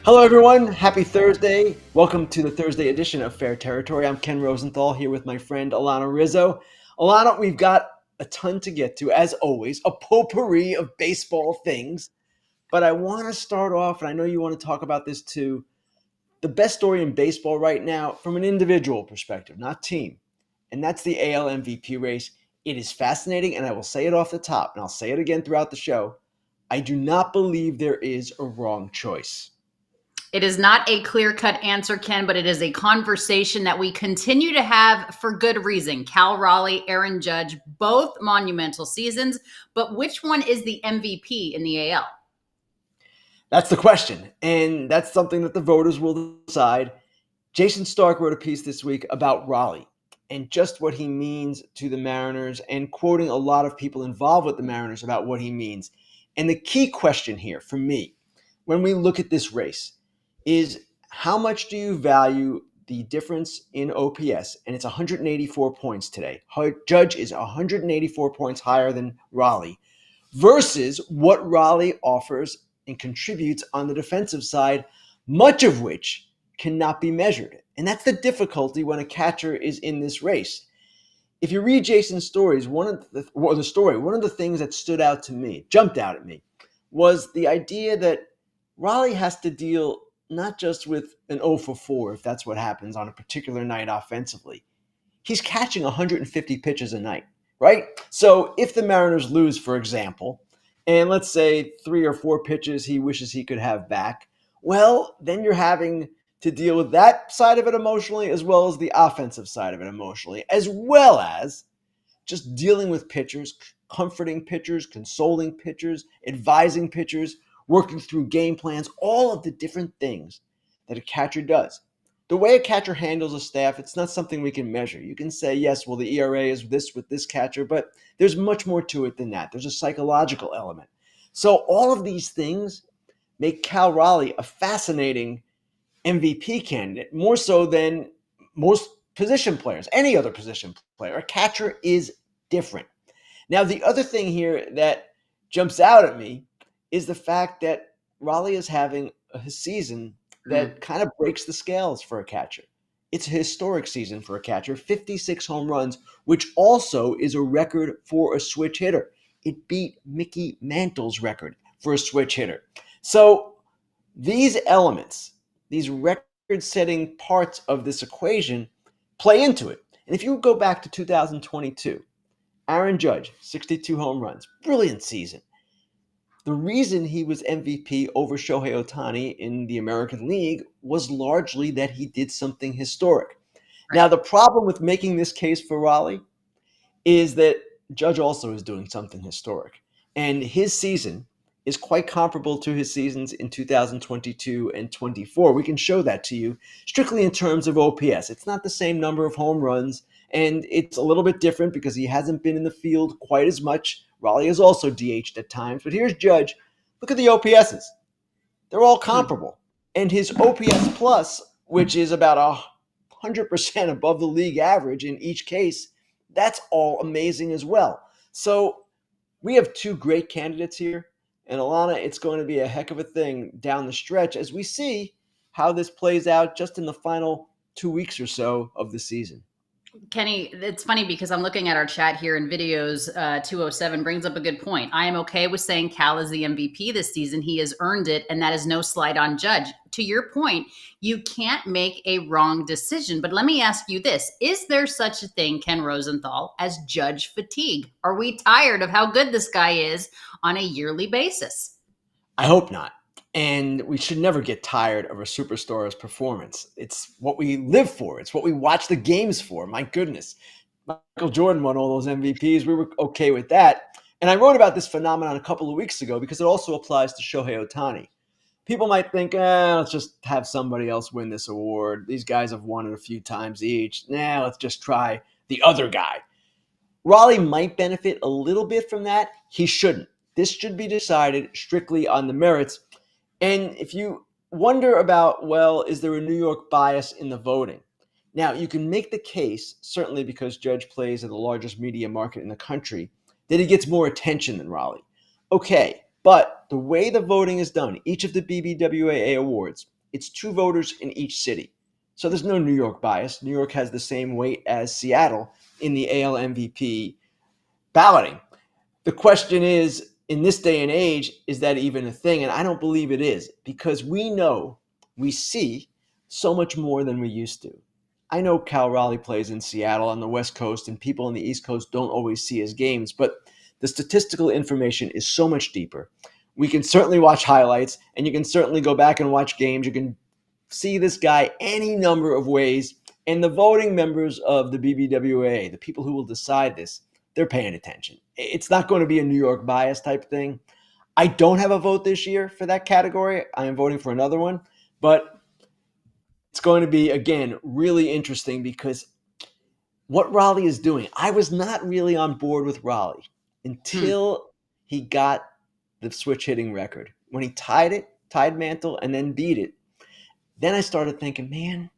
Hello, everyone. Happy Thursday. Welcome to the Thursday edition of Fair Territory. I'm Ken Rosenthal here with my friend Alanna Rizzo. Alanna, we've got a ton to get to, as always, a potpourri of baseball things. But I want to start off, and I know you want to talk about this too, the best story in baseball right now from an individual perspective, not team. And that's the AL MVP race. It is fascinating, and I will say it off the top, and I'll say it again throughout the show. I do not believe there is a wrong choice. It is not a clear-cut answer, Ken, but it is a conversation that we continue to have for good reason. Cal Raleigh, Aaron Judge, both monumental seasons, but which one is the MVP in the AL? That's the question, and that's something that the voters will decide. Jason Stark wrote a piece this week about Raleigh and just what he means to the Mariners, and quoting a lot of people involved with the Mariners about what he means. And the key question here for me, when we look at this race, is how much do you value the difference in OPS? And it's 184 points today. Judge is 184 points higher than Raleigh versus what Raleigh offers and contributes on the defensive side, much of which cannot be measured. And that's the difficulty when a catcher is in this race. If you read Jason's stories, one of the things that stood out to me, jumped out at me, was the idea that Raleigh has to deal not just with an 0 for 4, if that's what happens on a particular night offensively. He's catching 150 pitches a night, right? So if the Mariners lose, for example, and let's say 3 or 4 pitches he wishes he could have back, well, then you're having to deal with that side of it emotionally, as well as the offensive side of it emotionally, as well as just dealing with pitchers, comforting pitchers, consoling pitchers, advising pitchers, working through game plans, all of the different things that a catcher does. The way a catcher handles a staff, it's not something we can measure. You can say, yes, well, the ERA is this with this catcher, but there's much more to it than that. There's a psychological element. So all of these things make Cal Raleigh a fascinating MVP candidate, more so than most position players, any other position player. A catcher is different. Now, the other thing here that jumps out at me is the fact that Raleigh is having a season that kind of breaks the scales for a catcher. It's a historic season for a catcher, 56 home runs, which also is a record for a switch hitter. It beat Mickey Mantle's record for a switch hitter. So these elements, these record-setting parts of this equation play into it. And if you go back to 2022, Aaron Judge, 62 home runs, brilliant season. The reason he was MVP over Shohei Ohtani in the American League was largely that he did something historic. Right. Now, the problem with making this case for Raleigh is that Judge also is doing something historic. And his season is quite comparable to his seasons in 2022 and 24. We can show that to you strictly in terms of OPS. It's not the same number of home runs, and it's a little bit different because he hasn't been in the field quite as much. Raleigh is also DH'd at times, but here's Judge. Look at the OPSs. They're all comparable. And his OPS plus, which is about 100% above the league average in each case, that's all amazing as well. So we have two great candidates here. And Alanna, it's going to be a heck of a thing down the stretch as we see how this plays out just in the final 2 weeks or so of the season. Kenny, it's funny because I'm looking at our chat here in videos. 207 brings up a good point. I am okay with saying Cal is the MVP this season. He has earned it, and that is no slight on Judge. To your point, you can't make a wrong decision. But let me ask you this. Is there such a thing, Ken Rosenthal, as Judge fatigue? Are we tired of how good this guy is on a yearly basis? I hope not. And we should never get tired of a superstar's performance. It's what we live for. It's what we watch the games for. My goodness. Michael Jordan won all those MVPs. We were okay with that. And I wrote about this phenomenon a couple of weeks ago because it also applies to Shohei Ohtani. People might think, let's just have somebody else win this award. These guys have won it a few times each. Let's just try the other guy. Raleigh might benefit a little bit from that. He shouldn't. This should be decided strictly on the merits. And if you wonder about, well, is there a New York bias in the voting? Now, you can make the case, certainly because Judge plays in the largest media market in the country, that he gets more attention than Raleigh. Okay, but the way the voting is done, each of the BBWAA awards, it's 2 voters in each city. So there's no New York bias. New York has the same weight as Seattle in the AL MVP balloting. The question is, in this day and age, is that even a thing? And I don't believe it is, because we see so much more than we used to. I know Cal Raleigh plays in Seattle on the West Coast, and people on the East Coast don't always see his games, but the statistical information is so much deeper. We can certainly watch highlights, and you can certainly go back and watch games. You can see this guy any number of ways, and the voting members of the BBWA, the people who will decide this, they're paying attention. It's not going to be a New York bias type thing. I don't have a vote this year for that category. I am voting for another one, but it's going to be, again, really interesting because what Raleigh is doing, I was not really on board with Raleigh until he got the switch hitting record. When he tied Mantle, and then beat it, then I started thinking, man,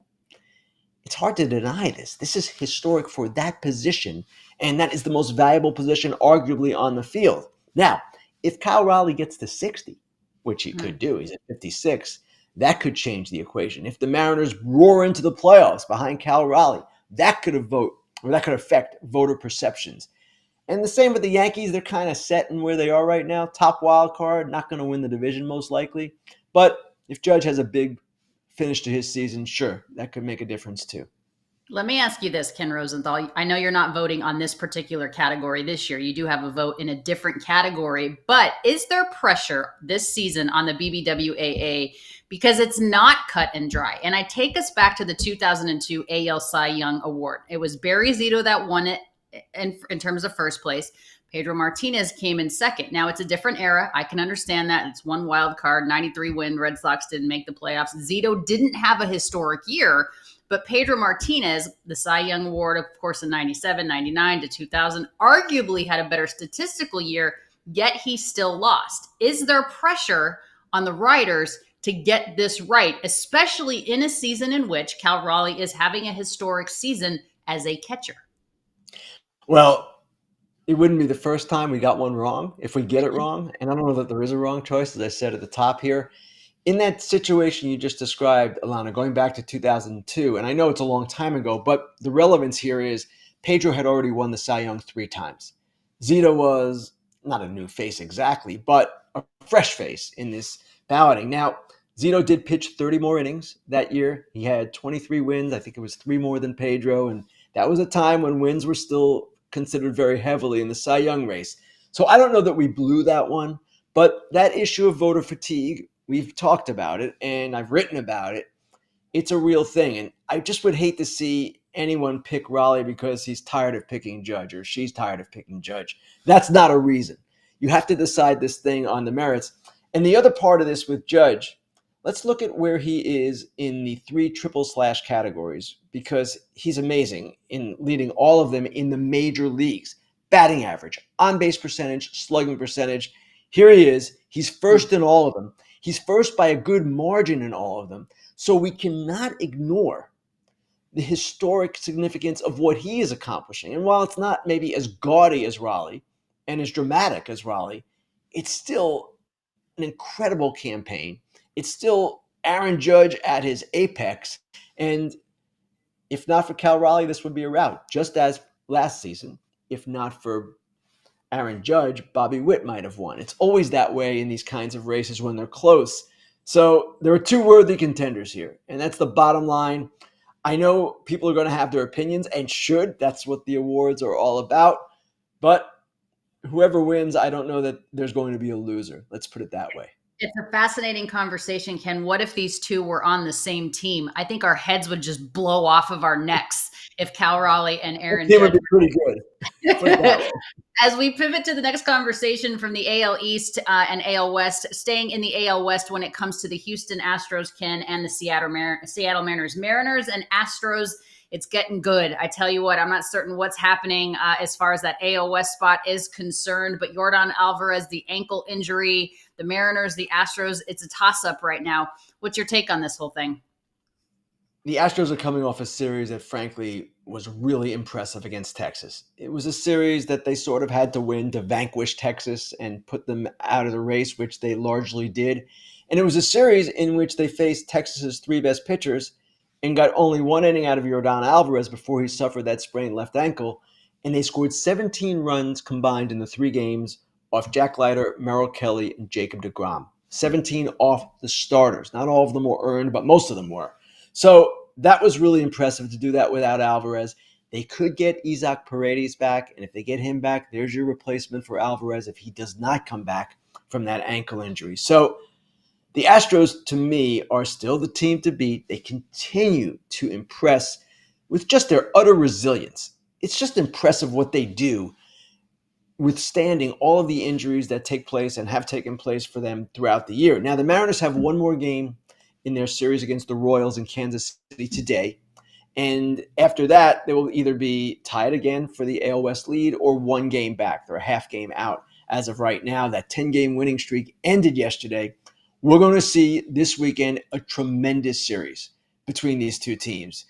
it's hard to deny this. This is historic for that position, and that is the most valuable position arguably on the field. Now, if Cal Raleigh gets to 60, which he could do, he's at 56, that could change the equation. If the Mariners roar into the playoffs behind Cal Raleigh, that could affect voter perceptions. And the same with the Yankees. They're kind of set in where they are right now. Top wild card, not going to win the division most likely. But if Judge has a big finish to his season, sure, that could make a difference too. Let me ask you this, Ken Rosenthal. I know you're not voting on this particular category this year. You do have a vote in a different category, but is there pressure this season on the BBWAA because it's not cut and dry? And I take us back to the 2002 AL Cy Young Award. It was Barry Zito that won it in terms of first place. Pedro Martinez came in second. Now, it's a different era. I can understand that. It's one wild card, 93 win. Red Sox didn't make the playoffs. Zito didn't have a historic year, but Pedro Martinez, the Cy Young Award, of course, in 97, 99 to 2000, arguably had a better statistical year, yet he still lost. Is there pressure on the writers to get this right, especially in a season in which Cal Raleigh is having a historic season as a catcher? Well, it wouldn't be the first time we got one wrong if we get it wrong. And I don't know that there is a wrong choice, as I said at the top here. In that situation you just described, Alana, going back to 2002, and I know it's a long time ago, but the relevance here is Pedro had already won the Cy Young 3 times. Zito was not a new face exactly, but a fresh face in this balloting. Now, Zito did pitch 30 more innings that year. He had 23 wins. I think it was 3 more than Pedro, and that was a time when wins were still considered very heavily in the Cy Young race. So I don't know that we blew that one, but that issue of voter fatigue, we've talked about it and I've written about it. It's a real thing. And I just would hate to see anyone pick Raleigh because he's tired of picking Judge or she's tired of picking Judge. That's not a reason. You have to decide this thing on the merits. And the other part of this with Judge, let's look at where he is in the 3 triple slash categories, because he's amazing in leading all of them in the major leagues. Batting average, on-base percentage, slugging percentage. Here he is. He's first in all of them. He's first by a good margin in all of them. So we cannot ignore the historic significance of what he is accomplishing. And while it's not maybe as gaudy as Raleigh and as dramatic as Raleigh, it's still an incredible campaign. It's still Aaron Judge at his apex. And if not for Cal Raleigh, this would be a rout, just as last season. If not for Aaron Judge, Bobby Witt might have won. It's always that way in these kinds of races when they're close. So there are 2 worthy contenders here, and that's the bottom line. I know people are going to have their opinions and should. That's what the awards are all about. But whoever wins, I don't know that there's going to be a loser. Let's put it that way. It's a fascinating conversation, Ken. What if these 2 were on the same team? I think our heads would just blow off of our necks if Cal Raleigh and Aaron Judge would be pretty good. As we pivot to the next conversation from the AL East and AL West, staying in the AL West when it comes to the Houston Astros, Ken, and the Seattle Mariners. Mariners and Astros, it's getting good. I tell you what, I'm not certain what's happening as far as that AL West spot is concerned, but Yordan Álvarez, the ankle injury, the Mariners, the Astros, it's a toss-up right now. What's your take on this whole thing? The Astros are coming off a series that, frankly, was really impressive against Texas. It was a series that they sort of had to win to vanquish Texas and put them out of the race, which they largely did. And it was a series in which they faced Texas's three best pitchers and got only one inning out of Yordan Álvarez before he suffered that sprained left ankle. And they scored 17 runs combined in the three games off Jack Leiter, Merrill Kelly, and Jacob deGrom. 17 off the starters. Not all of them were earned, but most of them were. So that was really impressive to do that without Alvarez. They could get Isaac Paredes back, and if they get him back, there's your replacement for Alvarez if he does not come back from that ankle injury. So the Astros, to me, are still the team to beat. They continue to impress with just their utter resilience. It's just impressive what they do, withstanding all of the injuries that take place and have taken place for them throughout the year. Now, the Mariners have one more game in their series against the Royals in Kansas City today. And after that, they will either be tied again for the AL West lead or one game back. They're a half game out as of right now. That 10-game winning streak ended yesterday. We're going to see this weekend a tremendous series between these two teams.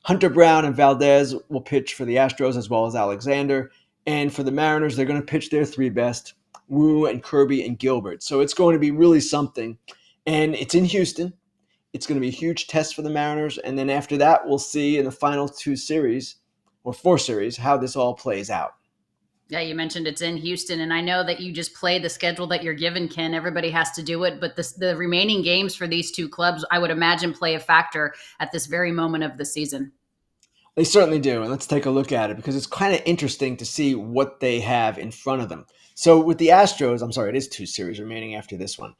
Hunter Brown and Valdez will pitch for the Astros as well as Alexander. And for the Mariners, they're going to pitch their three best, Wu and Kirby and Gilbert. So it's going to be really something. And it's in Houston. It's going to be a huge test for the Mariners. And then after that, we'll see in the final two series or four series how this all plays out. Yeah, you mentioned it's in Houston, and I know that you just played the schedule that you're given, Ken. Everybody has to do it, but the remaining games for these two clubs, I would imagine, play a factor at this very moment of the season. They certainly do, and let's take a look at it because it's kind of interesting to see what they have in front of them. So with the Astros, I'm sorry, it is two series remaining after this one.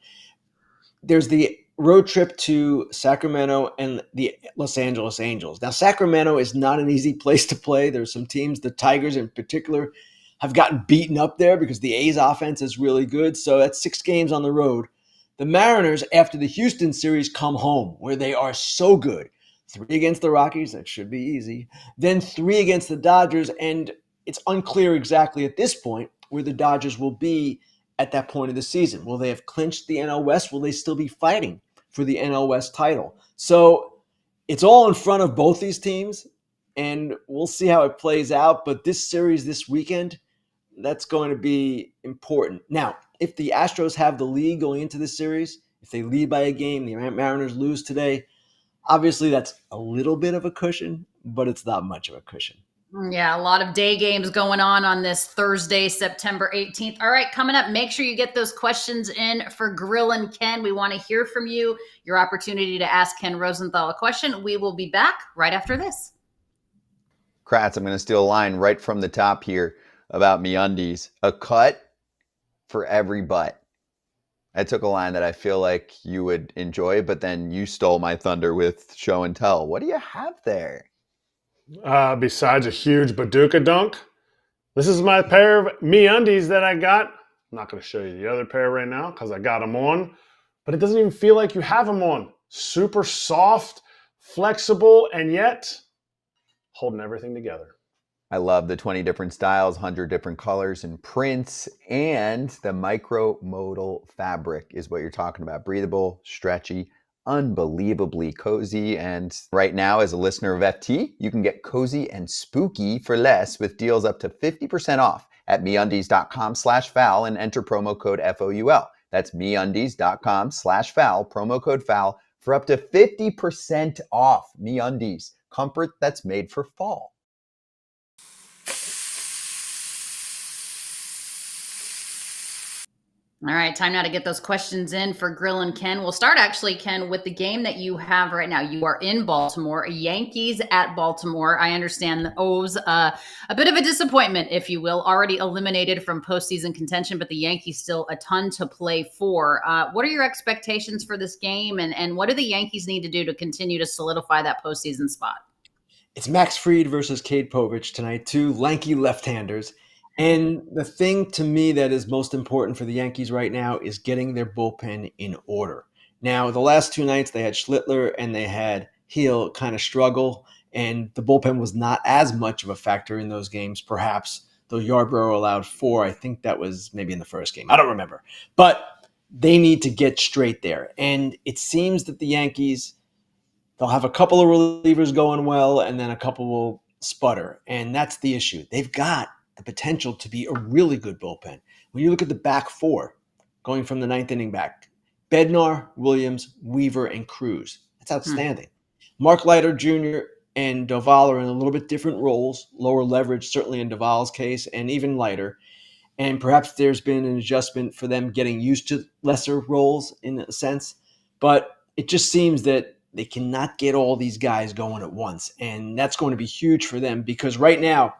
There's the road trip to Sacramento and the Los Angeles Angels. Now, Sacramento is not an easy place to play. There's some teams, the Tigers in particular, have gotten beaten up there because the A's offense is really good. So that's 6 games on the road. The Mariners, after the Houston series, come home where they are so good. 3 against the Rockies, that should be easy. Then 3 against the Dodgers, and it's unclear exactly at this point where the Dodgers will be at that point of the season. Will they have clinched the NL West? Will they still be fighting for the NL West title? So it's all in front of both these teams, and we'll see how it plays out. But this series this weekend, that's going to be important. Now, if the Astros have the lead going into this series, if they lead by a game, the Mariners lose today, obviously that's a little bit of a cushion, but it's not much of a cushion. Yeah, a lot of day games going on this Thursday, September 18th. All right, coming up, make sure you get those questions in for Grillin Ken. We want to hear from you, your opportunity to ask Ken Rosenthal a question. We will be back right after this. Kratz, I'm going to steal a line right from the top here about MeUndies. A cut for every butt. I took a line that I feel like you would enjoy, but then you stole my thunder with show and tell. What do you have there? Besides a huge Baduka dunk, this is my pair of MeUndies that I got. I'm not going to show you the other pair right now because I got them on, but it doesn't even feel like you have them on. Super soft, flexible, and yet holding everything together. I love the 20 different styles, 100 different colors and prints, and the micro-modal fabric is what you're talking about. Breathable, stretchy, unbelievably cozy. And right now, as a listener of FT, you can get cozy and spooky for less with deals up to 50% off at MeUndies.com/foul and enter promo code FOUL. That's MeUndies.com/foul, promo code FOUL for up to 50% off. MeUndies, comfort that's made for fall. All right, time now to get those questions in for Grillin Ken. We'll start actually, Ken, with the game that you have right now. You are in Baltimore, Yankees at Baltimore. I understand the O's, a bit of a disappointment, if you will, already eliminated from postseason contention, but the Yankees still a ton to play for. What are your expectations for this game, and what do the Yankees need to do to continue to solidify that postseason spot? It's Max Fried versus Cade Povich tonight, 2 lanky left-handers. And the thing to me that is most important for the Yankees right now is getting their bullpen in order. Now, the last 2 nights, they had Schlittler and they had Heel kind of struggle, and the bullpen was not as much of a factor in those games, perhaps, though Yarbrough allowed 4. I think that was maybe in the first game. I don't remember. But they need to get straight there. And it seems that the Yankees, they'll have a couple of relievers going well, and then a couple will sputter. And that's the issue. They've got the potential to be a really good bullpen. When you look at the back 4, going from the 9th inning back, Bednar, Williams, Weaver, and Cruz. That's outstanding. Mark Leiter Jr. and Doval are in a little bit different roles, lower leverage, certainly in Doval's case, and even Leiter. And perhaps there's been an adjustment for them getting used to lesser roles in a sense. But it just seems that they cannot get all these guys going at once. And that's going to be huge for them because right now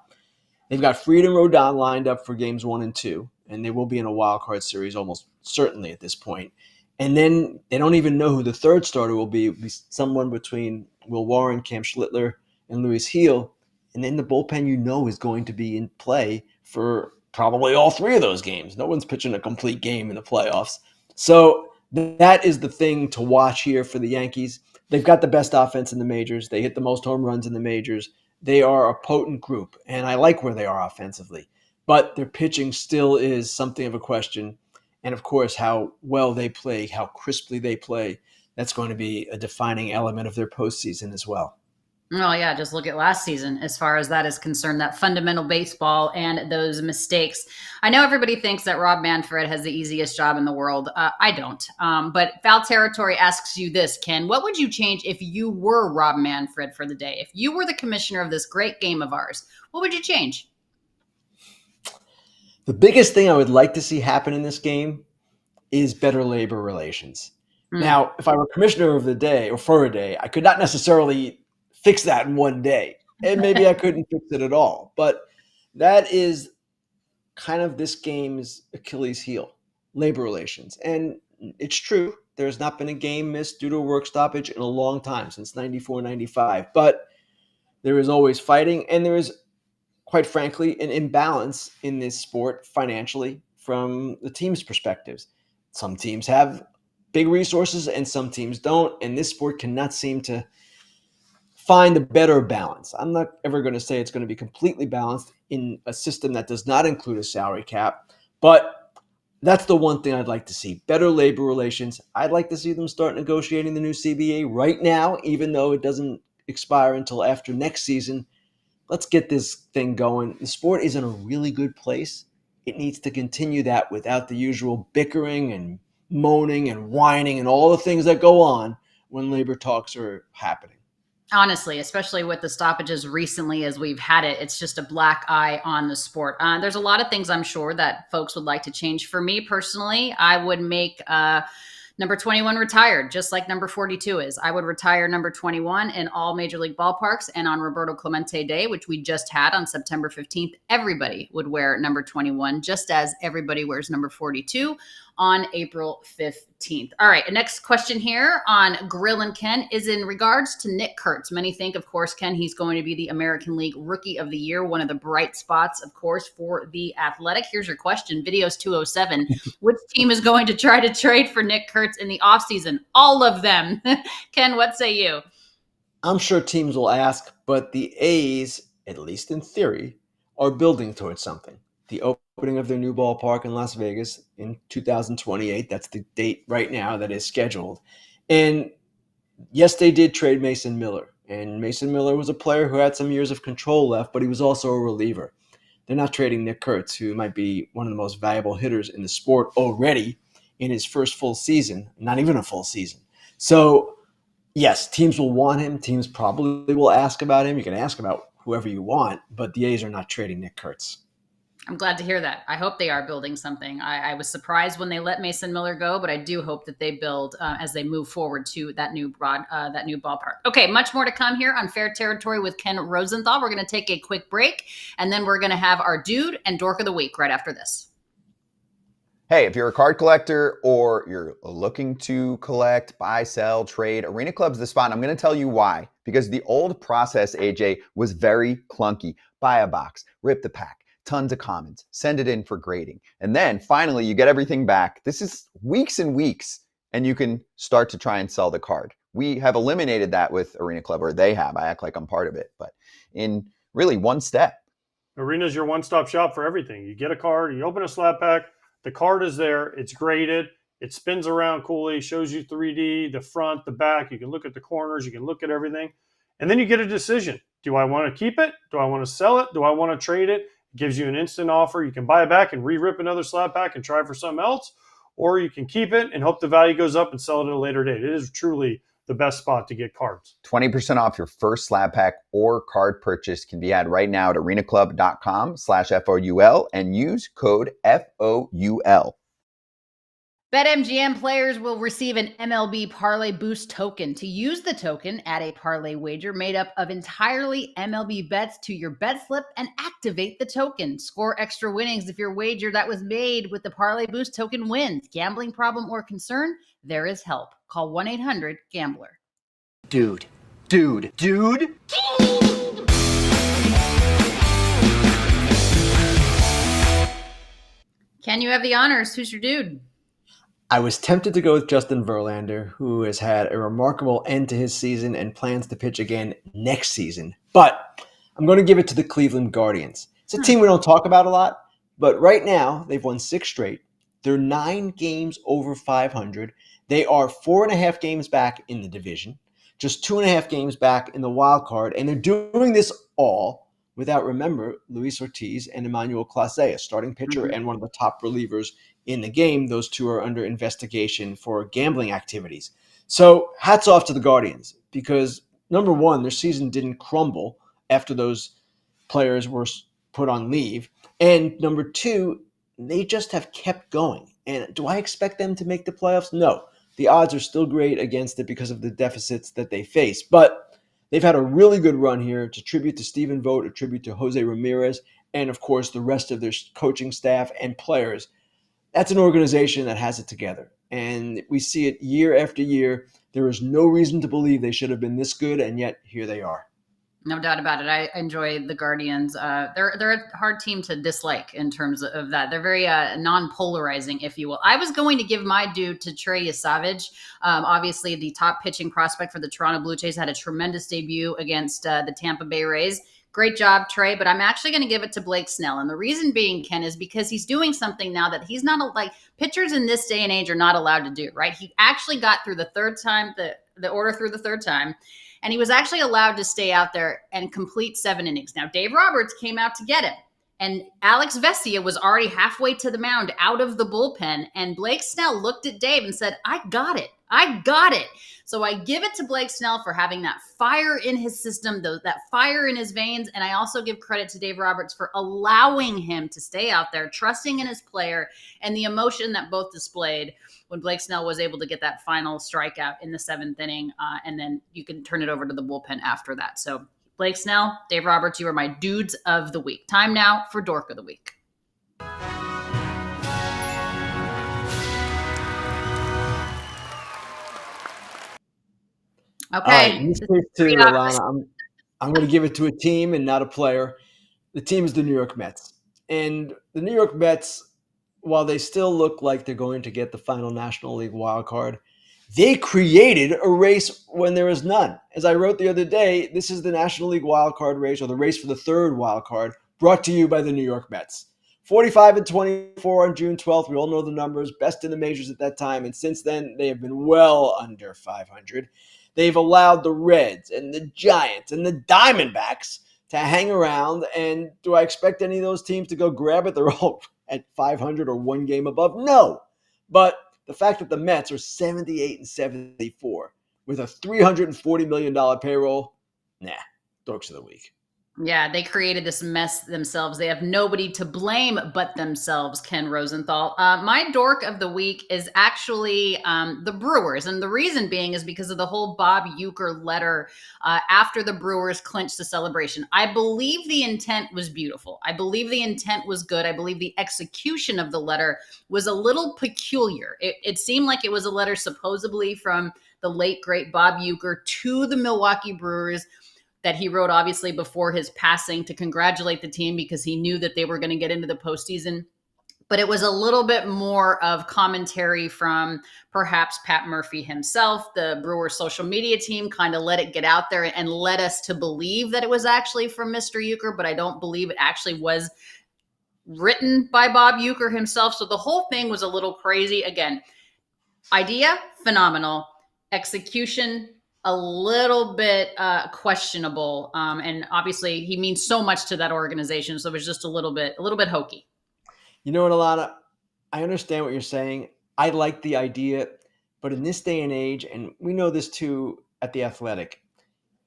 they've got Fried and Rodon lined up for games 1 and 2. And they will be in a wild card series almost certainly at this point. And then they don't even know who the third starter will be. It'll be someone between Will Warren, Cam Schlittler, and Luis Heel. And then the bullpen is going to be in play for probably all 3 of those games. No one's pitching a complete game in the playoffs. So that is the thing to watch here for the Yankees. They've got the best offense in the majors. They hit the most home runs in the majors. They are a potent group, and I like where they are offensively. But their pitching still is something of a question. And, of course, how well they play, how crisply they play, that's going to be a defining element of their postseason as well. Oh, yeah, just look at last season as far as that is concerned, that fundamental baseball and those mistakes. I know everybody thinks that Rob Manfred has the easiest job in the world. I don't. But Foul Territory asks you this, Ken. What would you change if you were Rob Manfred for the day? If you were the commissioner of this great game of ours, what would you change? The biggest thing I would like to see happen in this game is better labor relations. Now, if I were commissioner of the day or for a day, I could not necessarily fix that in one day. And maybe I couldn't fix it at all. But that is kind of this game's Achilles heel, labor relations. And it's true. There's not been a game missed due to a work stoppage in a long time, since 94, 95. But there is always fighting, and there is, quite frankly, an imbalance in this sport financially from the team's perspectives. Some teams have big resources and some teams don't, and this sport cannot seem to find a better balance. I'm not ever going to say it's going to be completely balanced in a system that does not include a salary cap, but that's the one thing I'd like to see. Better labor relations. I'd like to see them start negotiating the new CBA right now, even though it doesn't expire until after next season. Let's get this thing going. The sport is in a really good place. It needs to continue that without the usual bickering and moaning and whining and all the things that go on when labor talks are happening. Honestly, especially with the stoppages recently as we've had it, it's just a black eye on the sport. There's a lot of things I'm sure that folks would like to change. For me personally, I would make number 21 retired, just like number 42 is. I would retire number 21 in all major league ballparks, and on Roberto Clemente Day, which we just had on September 15th, everybody would wear number 21, just as everybody wears number 42 on April 15th. All right, next question here on Grillin Ken is in regards to Nick Kurtz. Many think, of course, Ken, he's going to be the American League Rookie of the Year, one of the bright spots, of course, for the Athletic. Here's your question, Videos 207. Which team is going to try to trade for Nick Kurtz in the offseason? All of them. Ken, what say you? I'm sure teams will ask, but the A's, at least in theory, are building towards something. The opening of their new ballpark in Las Vegas in 2028. That's the date right now that is scheduled. And yes, they did trade Mason Miller. And Mason Miller was a player who had some years of control left, but he was also a reliever. They're not trading Nick Kurtz, who might be one of the most valuable hitters in the sport already in his first full season, not even a full season. So, yes, teams will want him. Teams probably will ask about him. You can ask about whoever you want, but the A's are not trading Nick Kurtz. I'm glad to hear that. I hope they are building something. I was surprised when they let Mason Miller go, but I do hope that they build as they move forward to that new ballpark. Okay, much more to come here on Fair Territory with Ken Rosenthal. We're going to take a quick break, and then we're going to have our Dude and Dork of the Week right after this. Hey, if you're a card collector or you're looking to collect, buy, sell, trade, Arena Club's the spot. And I'm going to tell you why. Because the old process, AJ, was very clunky. Buy a box, rip the pack. Tons of comments, send it in for grading. And then finally, you get everything back. This is weeks and weeks, and you can start to try and sell the card. We have eliminated that with Arena Club, or they have. I act like I'm part of it, but in really one step. Arena's your one-stop shop for everything. You get a card, you open a slab pack, the card is there, it's graded, it spins around coolly, shows you 3D, the front, the back. You can look at the corners, you can look at everything. And then you get a decision. Do I want to keep it? Do I want to sell it? Do I want to trade it? Gives you an instant offer. You can buy it back and re-rip another slab pack and try for something else. or you can keep it and hope the value goes up and sell it at a later date. It is truly the best spot to get cards. 20% off your first slab pack or card purchase can be had right now at arenaclub.com/FOUL and use code FOUL. BetMGM players will receive an MLB Parlay Boost token. To use the token, add a parlay wager made up of entirely MLB bets to your bet slip and activate the token. Score extra winnings if your wager that was made with the Parlay Boost token wins. Gambling problem or concern? There is help. Call 1-800-GAMBLER. Dude. Ken, you have the honors. Who's your dude? I was tempted to go with Justin Verlander, who has had a remarkable end to his season and plans to pitch again next season. But I'm going to give it to the Cleveland Guardians. It's a team we don't talk about a lot, but right now they've won 6 straight. They're 9 games over 500. They are 4.5 games back in the division, just 2.5 games back in the wild card, and they're doing this all without, remember, Luis Ortiz and Emmanuel Clase, a starting pitcher and one of the top relievers in the game. Those two are under investigation for gambling activities. So hats off to the Guardians because, number one, their season didn't crumble after those players were put on leave. And number two, they just have kept going. And do I expect them to make the playoffs? No. The odds are still great against it because of the deficits that they face. But they've had a really good run here. It's a tribute to Stephen Vogt, a tribute to Jose Ramirez, and, of course, the rest of their coaching staff and players. That's an organization that has it together. And we see it year after year. There is no reason to believe they should have been this good, and yet here they are. No doubt about it. I enjoy the Guardians. They're a hard team to dislike in terms of that. They're very non-polarizing, if you will. I was going to give my due to Trey Savage. Obviously, the top pitching prospect for the Toronto Blue Jays had a tremendous debut against the Tampa Bay Rays. Great job, Trey, but I'm actually going to give it to Blake Snell. And the reason being, Ken, is because he's doing something now that he's not like pitchers in this day and age are not allowed to do, right? He actually got through the third time, the order through the third time. And he was actually allowed to stay out there and complete 7 innings. Now, Dave Roberts came out to get him. And Alex Vesia was already halfway to the mound out of the bullpen. And Blake Snell looked at Dave and said, I got it. So I give it to Blake Snell for having that fire in his system, that fire in his veins. And I also give credit to Dave Roberts for allowing him to stay out there, trusting in his player, and the emotion that both displayed when Blake Snell was able to get that final strikeout in the 7th inning. And then you can turn it over to the bullpen after that. So Blake Snell, Dave Roberts, you are my dudes of the week. Time now for Dork of the Week. Okay. All right, in this case, too, Alana, I'm going to give it to a team and not a player. The team is the New York Mets. And the New York Mets, while they still look like they're going to get the final National League wild card, they created a race when there was none. As I wrote the other day, this is the National League wild card race, or the race for the third wild card, brought to you by the New York Mets. 45-24 on June 12th. We all know the numbers, best in the majors at that time. And since then, they have been well under 500. They've allowed the Reds and the Giants and the Diamondbacks to hang around. And do I expect any of those teams to go grab it? They're all at 500 or one game above? No. But the fact that the Mets are 78-74 with a $340 million payroll, Dorks of the week. Yeah, they created this mess themselves. They have nobody to blame but themselves, Ken Rosenthal. My dork of the week is actually the Brewers. And the reason being is because of the whole Bob Uecker letter after the Brewers clinched the celebration. I believe the intent was beautiful. I believe the intent was good. I believe the execution of the letter was a little peculiar. It seemed like it was a letter supposedly from the late, great Bob Uecker to the Milwaukee Brewers that he wrote obviously before his passing to congratulate the team because he knew that they were going to get into the postseason. But it was a little bit more of commentary from perhaps Pat Murphy himself. The Brewers social media team kind of let it get out there and led us to believe that it was actually from Mr. Uecker, but I don't believe it actually was written by Bob Uecker himself. So the whole thing was a little crazy. Again, idea, phenomenal. Execution, a little bit questionable. And obviously he means so much to that organization. So it was just a little bit hokey. You know what, Alana? I understand what you're saying. I like the idea, but in this day and age, and we know this too at The Athletic,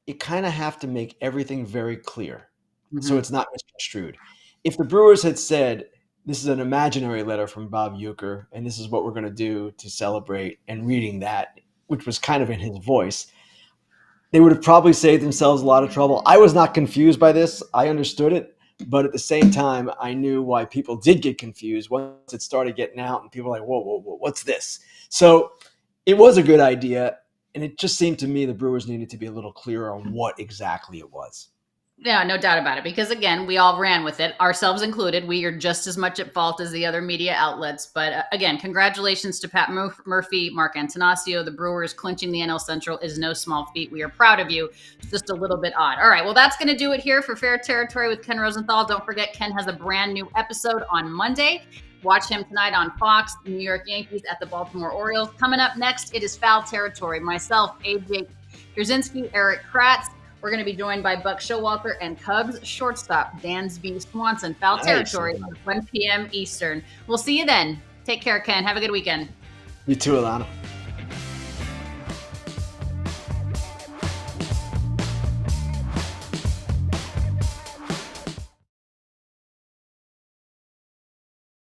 you kind of have to make everything very clear so it's not misconstrued. If the Brewers had said, this is an imaginary letter from Bob Uecker, and this is what we're going to do to celebrate, and reading that, which was kind of in his voice, they would have probably saved themselves a lot of trouble. I was not confused by this. I understood it. But at the same time, I knew why people did get confused once it started getting out and people were like, whoa, whoa, whoa, what's this? So it was a good idea. And it just seemed to me the Brewers needed to be a little clearer on what exactly it was. Yeah, no doubt about it. Because again, we all ran with it, ourselves included. We are just as much at fault as the other media outlets. But again, congratulations to Pat Murphy, Mark Antanasio. The Brewers clinching the NL Central is no small feat. We are proud of you. It's just a little bit odd. All right, well, that's going to do it here for Fair Territory with Ken Rosenthal. Don't forget, Ken has a brand new episode on Monday. Watch him tonight on Fox, New York Yankees at the Baltimore Orioles. Coming up next, it is Foul Territory. Myself, AJ Drzinski, Eric Kratz. We're going to be joined by Buck Showalter and Cubs shortstop Dansby Swanson. Foul Territory, 1 p.m. Eastern. We'll see you then. Take care, Ken. Have a good weekend. You too, Alana.